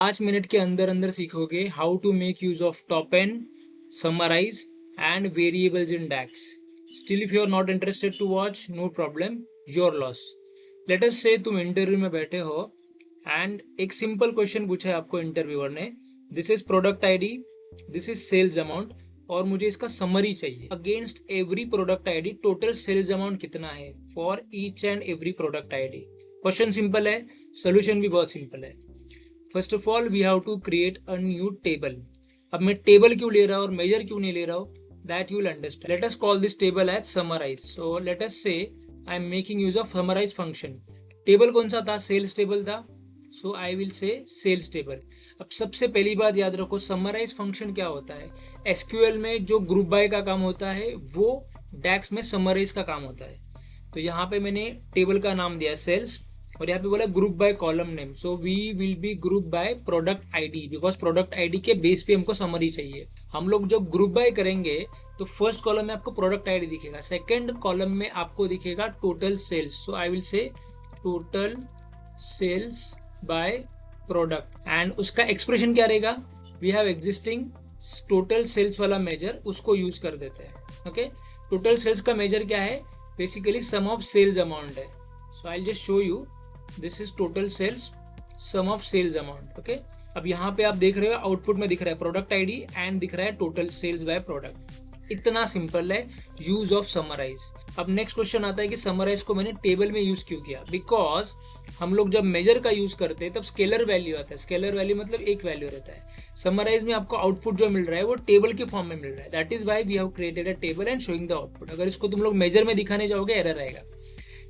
5 minute के अंदर अंदर सीखोगे how to make use of top N, summarize and variables in DAX. Still if you are not interested to watch, no problem, your loss. Let us say तुम interview में बैठे हो and एक simple question पूछा है आपको interviewer ने. This is product ID, this is sales amount और मुझे इसका समरी चाहिए. Against every product ID total sales amount कितना है for each and every product ID. Question simple है, सोल्यूशन भी बहुत सिंपल है. First of all we have to create a new table. अब मैं टेबल क्यों ले रहा हूँ और मेजर क्यों नहीं ले रहा हूँ, that you will understand. Let us call this table as summarize. So let us say I am making use of summarize function. Table कौन सा था? सेल्स टेबल था. So I will say sales table. अब सबसे पहली बात याद रखो, समराइज फंक्शन क्या होता है. एसक्यूएल में जो ग्रुप बाय का काम होता है वो डैक्स में समराइज का काम होता है. तो यहाँ पे मैंने टेबल का नाम दिया सेल्स और यहाँ पे बोला group by column name. So we will be group by product ID because product ID के बेस पे हमको समरी चाहिए. हम लोग जब ग्रुप बाय करेंगे तो फर्स्ट कॉलम में आपको प्रोडक्ट आईडी दिखेगा, सेकंड कॉलम में आपको दिखेगा total sales. So I will say total sales by product and उसका एक्सप्रेशन क्या रहेगा. We have existing total sales वाला मेजर, उसको यूज कर देते हैं. ओके, टोटल सेल्स का मेजर क्या है? Basically sum of sales amount है. So I will just show you, this is total sales, sum of sales amount. Okay, अब यहाँ पे आप देख रहे हो आउटपुट में दिख रहा है प्रोडक्ट आईडी एंड दिख रहा है टोटल सेल्स बाय प्रोडक्ट. इतना सिंपल है यूज ऑफ समराइज. अब नेक्स्ट क्वेश्चन आता है कि समराइज को मैंने टेबल में यूज क्यों किया. बिकॉज हम लोग जब मेजर का यूज करते हैं तब स्केलर वैल्यू आता है. स्केलर वैल्यू मतलब एक वैल्यू रहता है. समराइज में आपको आउटपुट जो मिल रहा है वो टेबल के फॉर्म में मिल रहा है. That is why we have created a table and showing the output. अगर इसको तुम लोग मेजर में दिखाने जाओगे एरर आएगा.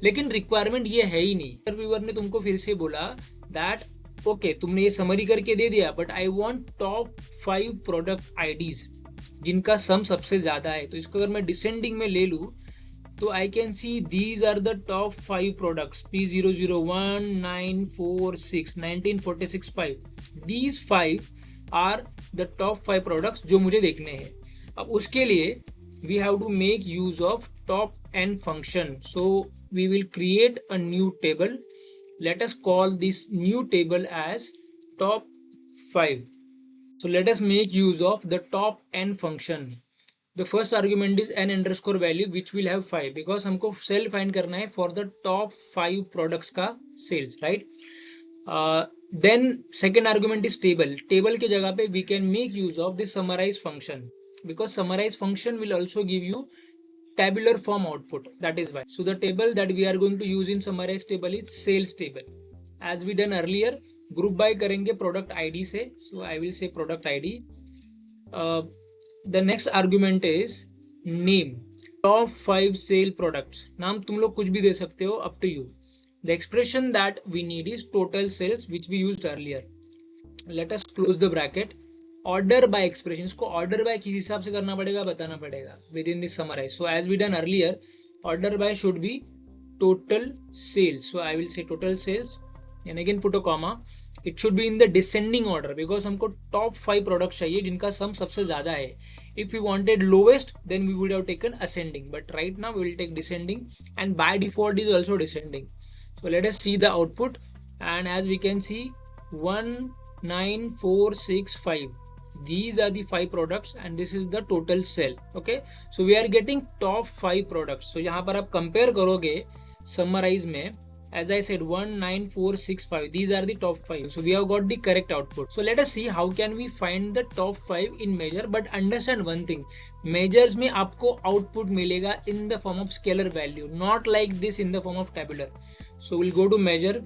लेकिन रिक्वायरमेंट ये है ही नहीं. इंटरव्यूअर ने तुमको फिर से बोला दैट ओके तुमने ये समरी करके दे दिया but I want top 5 product IDs जिनका सम सबसे ज्यादा है. तो इसको अगर मैं डिसेंडिंग में ले लूँ तो I can see these are the top 5 products P001 946 1946 5. These 5 are the top 5 products जो मुझे देखने हैं. अब उसके लिए we have to make use of top N function. So we will create a new table. Let us call this new table as top 5. So let us make use of the top n function. The first argument is n underscore value which will have 5 because हमको cell find करना है for the top 5 products का sales, right? Then second argument is table. Table के जगह पे we can make use of this summarize function because summarize function will also give you tabular form output. That is why. So the table that we are going to use in summarize table is sales table. As we done earlier, group by करेंगे product ID से. So I will say product ID. The next argument is name. Top 5 sale products. नाम तुम लोग कुछ भी दे सकते हो, up to you. The expression that we need is total sales which we used earlier. Let us close the bracket. Order by expression, इसको order by किस हिसाब से करना पड़ेगा बताना पड़ेगा with in this summarise. So as we done earlier, order by should be total sales. So I will say total sales and again put a comma. It should be in the descending order because हमको top 5 product चाहिए जिनका sum सबसे ज्यादा है. If you wanted lowest then we would have taken ascending but right now we will take descending and by default is also descending. So let us see the output and as we can see 1 9 4 6 5. These are the 5 products and this is the total sale. Okay, so we are getting top 5 products. So यहाँ पर आप compare करोगे summarize में, as I said 1 9 4 6 5, these are the top 5. So we have got the correct output. So let us see how can we find the top 5 in measure. But understand one thing, measures में आपको output मिलेगा in the form of scalar value, not like this in the form of tabular. So we'll go to measure.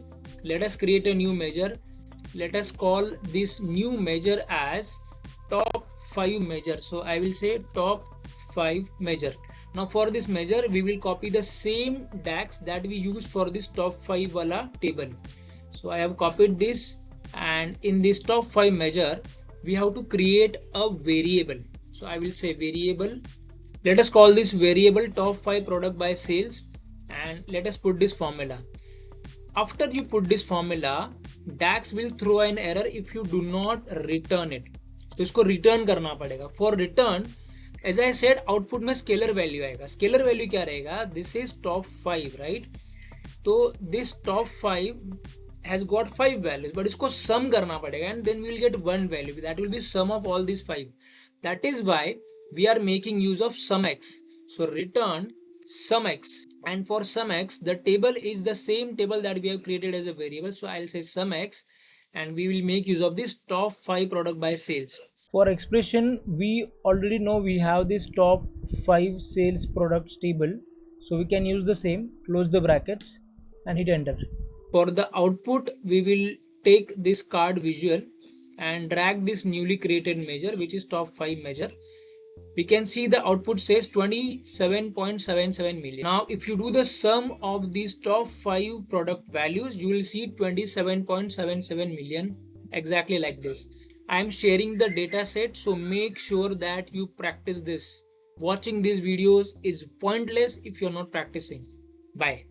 Let us create a new measure. Let us call this new measure as top 5 measure. So I will say top 5 measure. Now for this measure we will copy the same DAX that we use for this top 5 wala table. So I have copied this and in this top 5 measure we have to create a variable. So I will say variable. Let us call this variable top 5 product by sales and let us put this formula. After you put this formula, DAX will throw an error if you do not return it. तो इसको return करना पड़ेगा. For return as I said output में scalar value आएगा. Scalar value क्या रहेगा? This is top 5 right. तो this top 5 has got 5 values, but इसको sum करना पड़ेगा, and then we will get one value. That will be sum of all these 5. That is why we are making use of sum x. So return sum x, and for sum x the table is the same table that we have created as a variable. So I'll say sum x, and we will make use of this top 5 product by sales. For expression, we already know we have this top 5 sales products table, so we can use the same. Close the brackets and hit enter. For the output, we will take this card visual and drag this newly created measure, which is top 5 measure. We can see the output says 27.77 million. Now if you do the sum of these top 5 product values, you will see 27.77 million, exactly like this. I am sharing the data set, so make sure that you practice this. Watching these videos is pointless if you're not practicing. Bye.